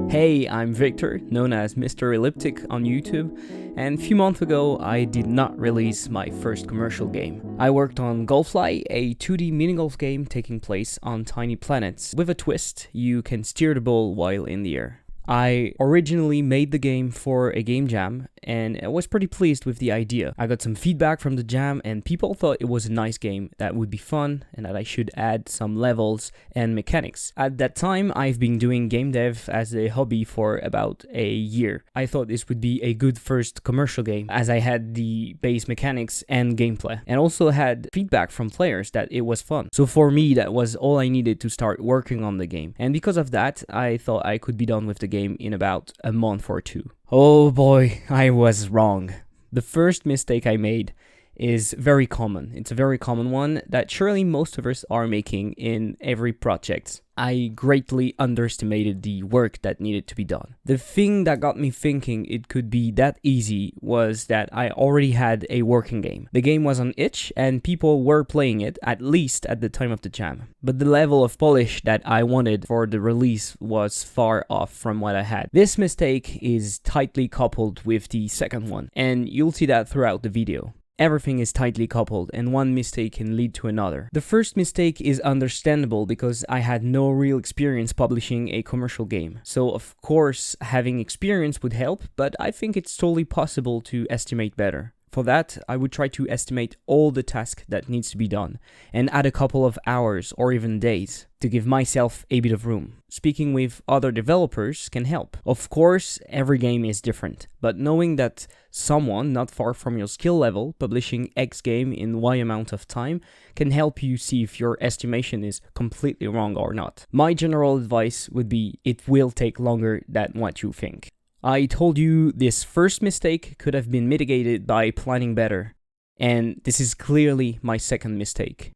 Hey, I'm Victor, known as Mr. Elliptic on YouTube, and a few months ago I did not release my first commercial game. I worked on Golfly, a 2D mini-golf game taking place on tiny planets. With a twist, you can steer the ball while in the air. I originally made the game for a game jam, and I was pretty pleased with the idea. I got some feedback from the jam, and people thought it was a nice game that would be fun, and that I should add some levels and mechanics. At that time, I've been doing game dev as a hobby for about a year. I thought this would be a good first commercial game, as I had the base mechanics and gameplay, and also had feedback from players that it was fun. So for me, that was all I needed to start working on the game, and because of that, I thought I could be done with the game in about a month or two. Oh boy, I was wrong. The first mistake I made is very common. It's a very common one that surely most of us are making in every project. I greatly underestimated the work that needed to be done. The thing that got me thinking it could be that easy was that I already had a working game. The game was on itch and people were playing it, at least at the time of the jam. But the level of polish that I wanted for the release was far off from what I had. This mistake is tightly coupled with the second one, and you'll see that throughout the video. Everything is tightly coupled, and one mistake can lead to another. The first mistake is understandable because I had no real experience publishing a commercial game. So of course, having experience would help, but I think it's totally possible to estimate better. For that, I would try to estimate all the tasks that needs to be done, and add a couple of hours or even days to give myself a bit of room. Speaking with other developers can help. Of course, every game is different, but knowing that someone not far from your skill level publishing X game in Y amount of time can help you see if your estimation is completely wrong or not. My general advice would be it will take longer than what you think. I told you this first mistake could have been mitigated by planning better, and this is clearly my second mistake.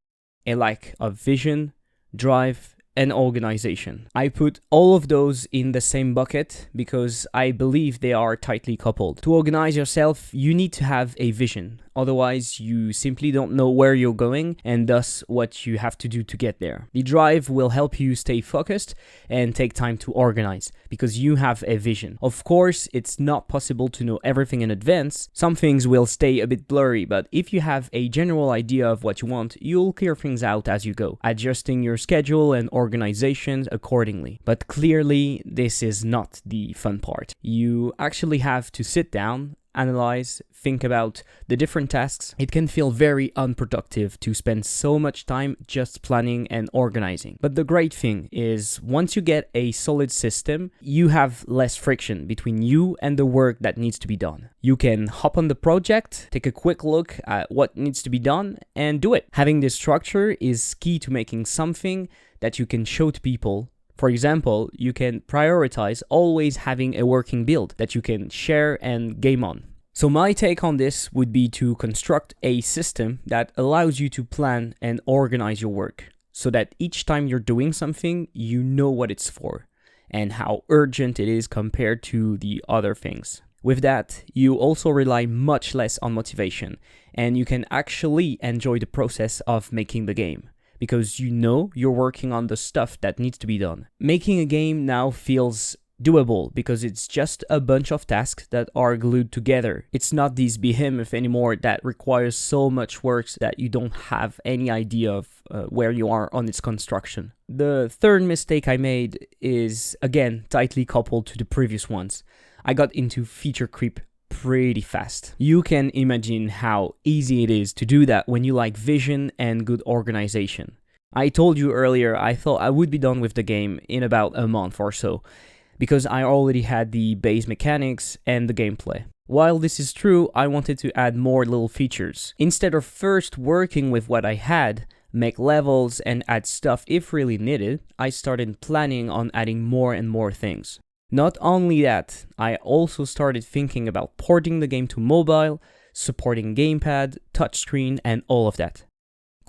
A lack of vision, drive, and organization. I put all of those in the same bucket because I believe they are tightly coupled. To organize yourself, you need to have a vision. Otherwise, you simply don't know where you're going and thus what you have to do to get there. The drive will help you stay focused and take time to organize because you have a vision. Of course, it's not possible to know everything in advance. Some things will stay a bit blurry, but if you have a general idea of what you want, you'll clear things out as you go, adjusting your schedule and organizations accordingly. But clearly, this is not the fun part. You actually have to sit down, analyze, think about the different tasks. It can feel very unproductive to spend so much time just planning and organizing. But the great thing is, once you get a solid system, you have less friction between you and the work that needs to be done. You can hop on the project, take a quick look at what needs to be done, and do it. Having this structure is key to making something that you can show to people. For example, you can prioritize always having a working build that you can share and game on. So my take on this would be to construct a system that allows you to plan and organize your work so that each time you're doing something, you know what it's for and how urgent it is compared to the other things. With that, you also rely much less on motivation, and you can actually enjoy the process of making the game, because you know you're working on the stuff that needs to be done. Making a game now feels doable because it's just a bunch of tasks that are glued together. It's not this behemoth anymore that requires so much work that you don't have any idea of where you are on its construction. The third mistake I made is, again, tightly coupled to the previous ones. I got into feature creep pretty fast. You can imagine how easy it is to do that when you like vision and good organization. I told you earlier I thought I would be done with the game in about a month or so, because I already had the base mechanics and the gameplay. While this is true, I wanted to add more little features. Instead of first working with what I had, make levels and add stuff if really needed, I started planning on adding more and more things. Not only that, I also started thinking about porting the game to mobile, supporting gamepad, touchscreen, and all of that.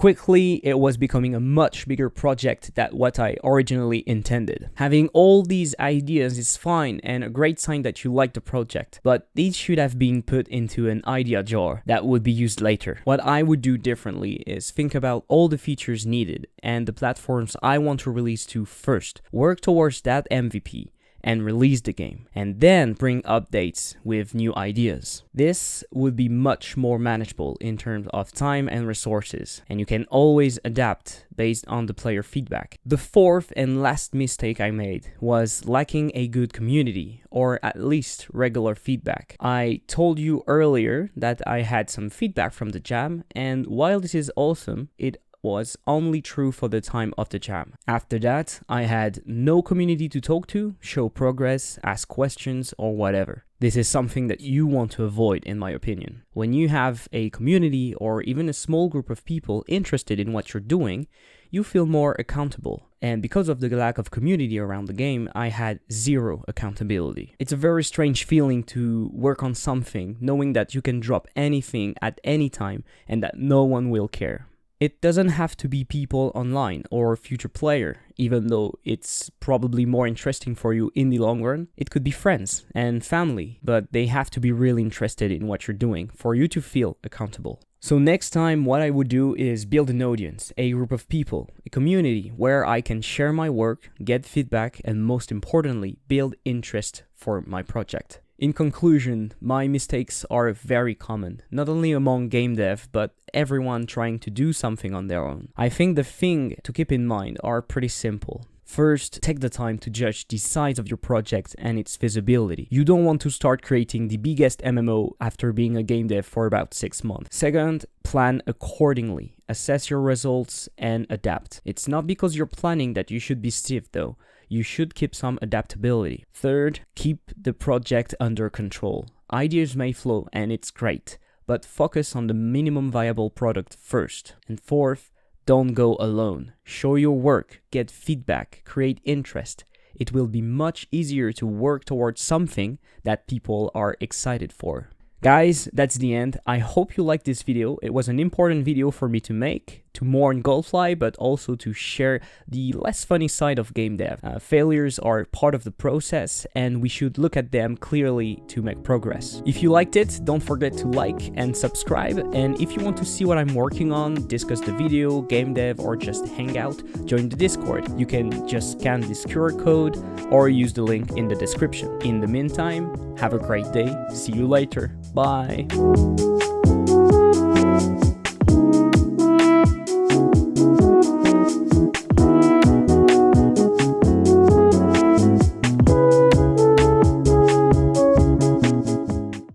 Quickly, it was becoming a much bigger project than what I originally intended. Having all these ideas is fine and a great sign that you like the project, but these should have been put into an idea jar that would be used later. What I would do differently is think about all the features needed and the platforms I want to release to first, work towards that MVP, and release the game, and then bring updates with new ideas. This would be much more manageable in terms of time and resources, and you can always adapt based on the player feedback. The fourth and last mistake I made was lacking a good community, or at least regular feedback. I told you earlier that I had some feedback from the jam, and while this is awesome, it was only true for the time of the jam. After that, I had no community to talk to, show progress, ask questions, or whatever. This is something that you want to avoid, in my opinion. When you have a community or even a small group of people interested in what you're doing, you feel more accountable. And because of the lack of community around the game, I had zero accountability. It's a very strange feeling to work on something knowing that you can drop anything at any time and that no one will care. It doesn't have to be people online or future player, even though it's probably more interesting for you in the long run. It could be friends and family, but they have to be really interested in what you're doing for you to feel accountable. So next time, what I would do is build an audience, a group of people, a community where I can share my work, get feedback, and most importantly, build interest for my project. In conclusion, my mistakes are very common, not only among game dev, but everyone trying to do something on their own. I think the thing to keep in mind are pretty simple. First, take the time to judge the size of your project and its feasibility. You don't want to start creating the biggest MMO after being a game dev for about 6 months. Second, plan accordingly. Assess your results and adapt. It's not because you're planning that you should be stiff though. You should keep some adaptability. Third, keep the project under control. Ideas may flow and it's great, but focus on the minimum viable product first. And fourth, don't go alone. Show your work, get feedback, create interest. It will be much easier to work towards something that people are excited for. Guys, that's the end. I hope you liked this video. It was an important video for me to make, to mourn Goldfly, but also to share the less funny side of game dev. Failures are part of the process, and we should look at them clearly to make progress. If you liked it, don't forget to like and subscribe. And if you want to see what I'm working on, discuss the video, game dev, or just hang out, join the Discord. You can just scan this QR code or use the link in the description. In the meantime, have a great day. See you later. Bye.